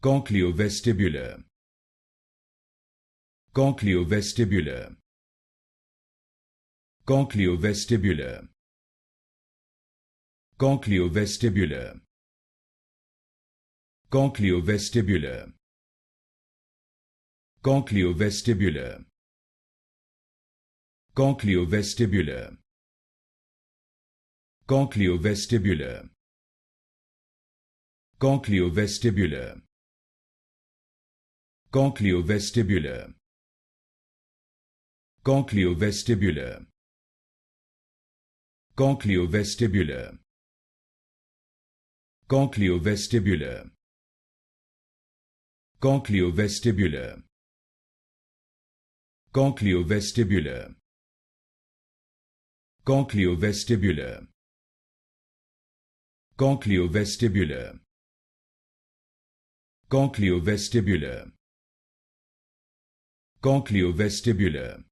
Cochleovestibular. Cochleovestibular. Cochleovestibular. Cochleovestibular. Cochleovestibular. Cochleovestibular. Cochleovestibular. Cochleovestibular. Cochleovestibular. Cochleovestibular. Cochleovestibular. Cochleovestibular. Cochleovestibular. Cochleovestibular. Cochleovestibular. Cochleovestibular. Cochleovestibular. Cochleovestibular. Cochleovestibular.